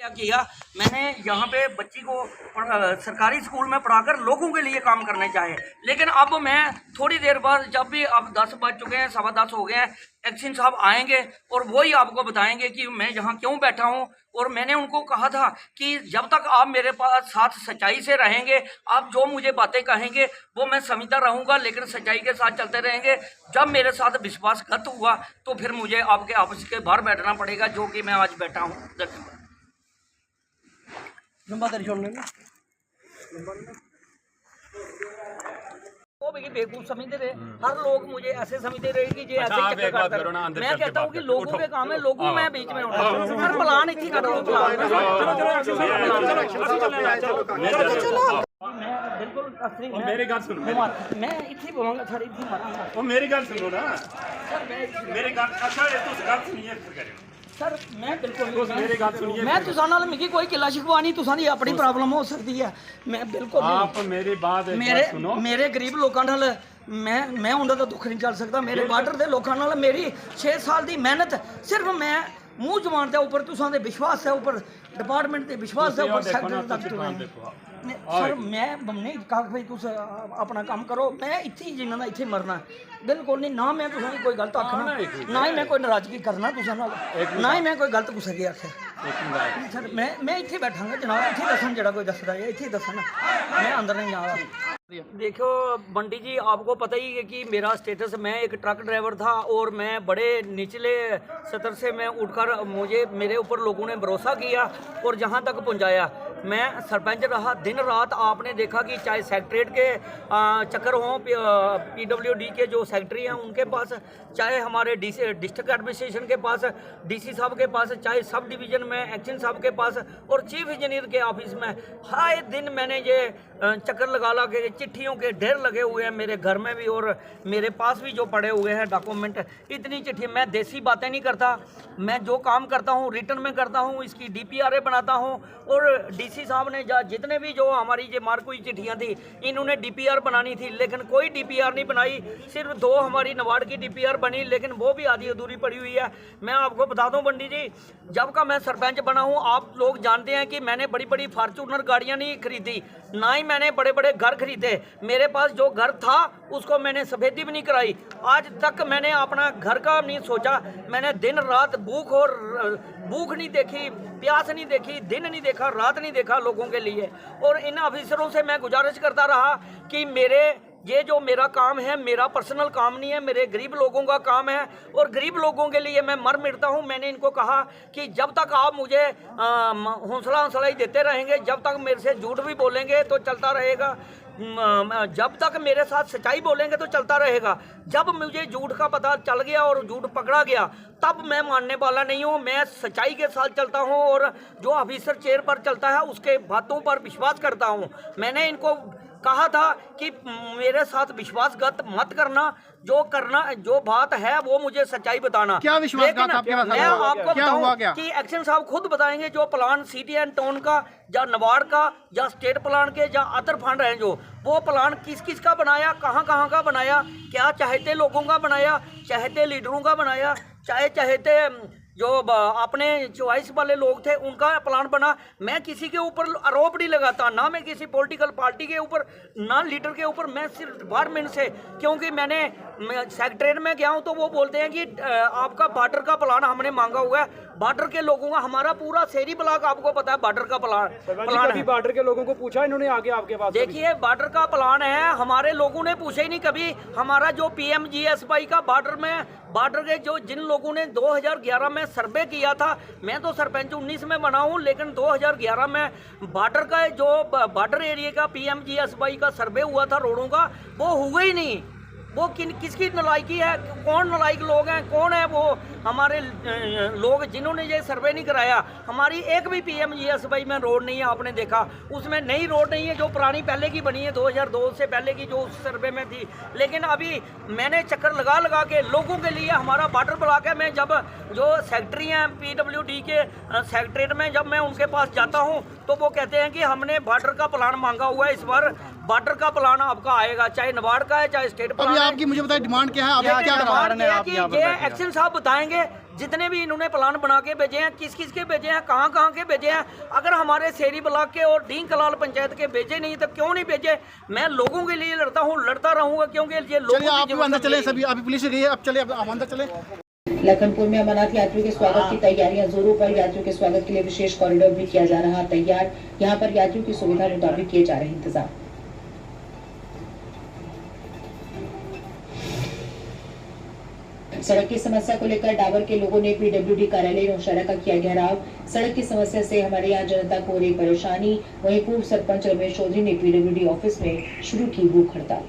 क्या किया मैंने यहाँ पे बच्ची को सरकारी स्कूल में पढ़ाकर लोगों के लिए काम करने चाहे, लेकिन अब मैं थोड़ी देर बाद जब भी अब 10 बज चुके हैं, 10:15 हो गए हैं, एक्शन साहब आएंगे और वही आपको बताएंगे कि मैं यहाँ क्यों बैठा हूँ। और मैंने उनको कहा था कि जब तक आप मेरे पास साथ सच्चाई से रहेंगे, आप जो मुझे बातें कहेंगे वो मैं समझता रहूँगा, लेकिन सच्चाई के साथ चलते रहेंगे। जब मेरे साथ विश्वासघात हुआ तो फिर मुझे आपके ऑफिस के बाहर बैठना पड़ेगा, जो कि मैं आज बैठा हूँ। वो भी बेवकूफ समझते रहे, हर लोग मुझे ऐसे समझते रहे कि ये ऐसे ही चक्कर काटता है। मैं कहता हूँ कि लोगों के काम है, लोगों में बीच में हर प्लान इतनी कर रहा हूँ। मैं बिल्कुल मेरी गल सुनो, मैं इतनी बोलूँगा, थोड़ी इतनी मारूंगा। वो मेरी गल सुनो ना मेरी गल। अच्छा तुस गल सुनिए फिर करें सर। मैं बिल्कुल मेरी गल सुनिए। मैं तुसां नाल मिगी कोई किला शिकवा नहीं, तुसां दी अपनी प्रॉब्लम हो सकती है। मैं बिल्कुल आप मेरी बात एक बार सुनो। मेरे गरीब लोगों नाल मैं उन्हां दा दुख नहीं चल सकता। मेरे बार्डर दे लोगों नाल मेरी 6 साल दी मेहनत, सिर्फ मैं मूँह जबान दे ऊपर तुसां दे विश्वास है, ऊपर डिपार्टमेंट दे विश्वास है, ऊपर सेक्टर तक सर मैं नहीं कहा भाई तुस अपना काम करो। मैं इत्थे जिन्ना दा इत्थे मरना बिल्कुल नहीं। ना मैं तुसां दी कोई गलत आखना, ना ही मैं कोई नाराजगी करना तुसां नाल, ना ही मैं कोई गलत कुछ के आखे। सर मैं इत्थे बैठांगा जनाब, इत्थे दसन जेड़ा कोई दसदा है इत्थे दसन, मैं अंदर नहीं जा रहा। देखो बंटी जी, आपको पता ही है कि मेरा स्टेटस, मैं एक ट्रक ड्राइवर था और मैं बड़े निचले स्तर से मैं उठकर मेरे ऊपर लोगों ने भरोसा किया और जहां तक पहुंचाया। मैं सरपंच रहा दिन रात। आपने देखा कि चाहे सेक्रेटरीट के चक्कर हों, PWD के जो सेक्रेटरी हैं उनके पास, चाहे हमारे डिस्ट्रिक्ट एडमिनिस्ट्रेशन के पास, DC साहब के पास, चाहे सब डिवीज़न में एक्शन साहब के पास और चीफ इंजीनियर के ऑफिस में, हर दिन मैंने ये चक्कर लगा के चिट्ठियों के ढेर लगे हुए हैं मेरे घर में भी और मेरे पास भी जो पड़े हुए हैं डॉक्यूमेंट। इतनी चिट्ठी, मैं देसी बातें नहीं करता, मैं जो काम करता हूँ रिटर्न में करता हूँ, इसकी DPRA बनाता हूँ। और DC साहब ने जितने भी जो हमारी ये मार्क हुई चिट्ठियाँ थी, इन्होंने DPR बनानी थी, लेकिन कोई DPR नहीं बनाई। सिर्फ 2 हमारी नवाड की DPR बनी, लेकिन वो भी आधी अधूरी पड़ी हुई है। मैं आपको बता दूं बंटी जी, जब का मैं सरपंच बना हूं, आप लोग जानते हैं कि मैंने बड़ी बड़ी फॉर्च्यूनर गाड़ियां नहीं खरीदी, ना ही मैंने बड़े बड़े घर खरीदे। मेरे पास जो घर था उसको मैंने सफेदी भी नहीं कराई। आज तक मैंने अपना घर का नहीं सोचा। मैंने दिन रात भूख नहीं देखी, प्यास नहीं देखी, दिन नहीं देखा, रात नहीं देखा लोगों के लिए। और इन ऑफिसरों से मैं गुजारिश करता रहा कि ये जो मेरा काम है, मेरा पर्सनल काम नहीं है, मेरे गरीब लोगों का काम है और गरीब लोगों के लिए मैं मर मिटता हूँ। मैंने इनको कहा कि जब तक आप मुझे हौसला ही देते रहेंगे, जब तक मेरे से झूठ भी बोलेंगे तो चलता रहेगा, जब तक मेरे साथ सच्चाई बोलेंगे तो चलता रहेगा। जब मुझे झूठ का पता चल गया और झूठ पकड़ा गया, तब मैं मानने वाला नहीं हूँ। मैं सच्चाई के साथ चलता हूँ और जो ऑफिसर चेयर पर चलता है उसके बातों पर विश्वास करता हूँ। मैंने इनको कहा था कि मेरे साथ विश्वासघात मत करना, जो बात है वो मुझे सच्चाई बताना। क्या विश्वासघात आपके पास? मैं आपको बताऊं क्या? कि एक्शन साहब खुद बताएंगे जो प्लान सिटी एंड टाउन का या नवाड़ का या स्टेट प्लान के या अदर फंड हैं, जो वो प्लान किस किस का बनाया, कहाँ कहाँ का बनाया, क्या चाहते लोगों का बनाया, चाहते लीडरों का बनाया, चाहते जो अपने चॉइस वाले लोग थे उनका प्लान बना। मैं किसी के ऊपर आरोप नहीं लगाता, ना मैं किसी पॉलिटिकल पार्टी के ऊपर, ना लीडर के ऊपर। मैं सिर्फ डिपार्टमेंट से, क्योंकि मैं सेक्रेटरीट में गया हूं तो वो बोलते हैं कि आपका बॉर्डर का प्लान हमने मांगा हुआ है। बॉर्डर के लोगों का, हमारा पूरा शहरी ब्लॉक आपको पता है बॉर्डर का प्लान है। बॉर्डर के लोगों को पूछा इन्होंने आगे आपके पास? देखिए बॉर्डर का प्लान है, हमारे लोगों ने पूछे ही नहीं कभी। हमारा जो PMGSY का बॉर्डर के जिन लोगों ने 2011 में सर्वे किया था, मैं तो सरपंच 19 में बना हूं, लेकिन 2011 में बॉर्डर का जो बॉर्डर एरिया का PMGSY का सर्वे हुआ था रोडों का, वो हुआ ही नहीं। वो किसकी नलायकी है? कौन नलायक लोग हैं? कौन है वो हमारे लोग जिन्होंने ये सर्वे नहीं कराया? हमारी एक भी PMGSY में रोड नहीं है, आपने देखा उसमें नई रोड नहीं है, जो पुरानी पहले की बनी है 2002 से पहले की जो उस सर्वे में थी। लेकिन अभी मैंने चक्कर लगा के लोगों के लिए हमारा बॉर्डर ब्लॉक है। मैं जब जो सेक्रेटरी हैं PWD के सेक्रेटरीट में, जब मैं उनके पास जाता हूँ तो वो कहते हैं कि हमने बॉर्डर का प्लान मांगा हुआ है इस बार, बॉर्डर का प्लान आपका आएगा, चाहे नाबार्ड का है चाहे स्टेट प्लान अभी है। आपकी मुझे बताइए डिमांड क्या है, आप क्या डिमांड है कि ये एक्शन साहब बताएंगे जितने भी इन्होंने प्लान बना के भेजे हैं, किस किस के भेजे हैं, कहाँ कहाँ के भेजे हैं। अगर हमारे शेरी ब्लॉक के और डीन कलाल पंचायत के भेजे नहीं तो क्यों नहीं भेजे। मैं लोगों के लिए लड़ता हूँ, लड़ता रहूंगा, क्योंकि ये लोग आप अंदर चले, सभी अभी पुलिस गई है, अब चले, अब अंदर चले। लखनपुर में अमरनाथ यात्रियों के स्वागत की तैयारियां जोरों पर। यात्रियों के स्वागत के लिए विशेष कॉरिडोर भी किया जा रहा तैयार। यहां पर यात्रियों की सुविधा मुताबिक किए जा रहे इंतजाम। सड़क की समस्या को लेकर डाबर के लोगों ने पीडब्ल्यूडी कार्यालय नौशहरा का किया घेराव। सड़क की समस्या से हमारे यहाँ जनता को हो रही परेशानी। वहीं पूर्व सरपंच रमेश चौधरी ने पीडब्ल्यूडी ऑफिस में शुरू की भूख हड़ताल।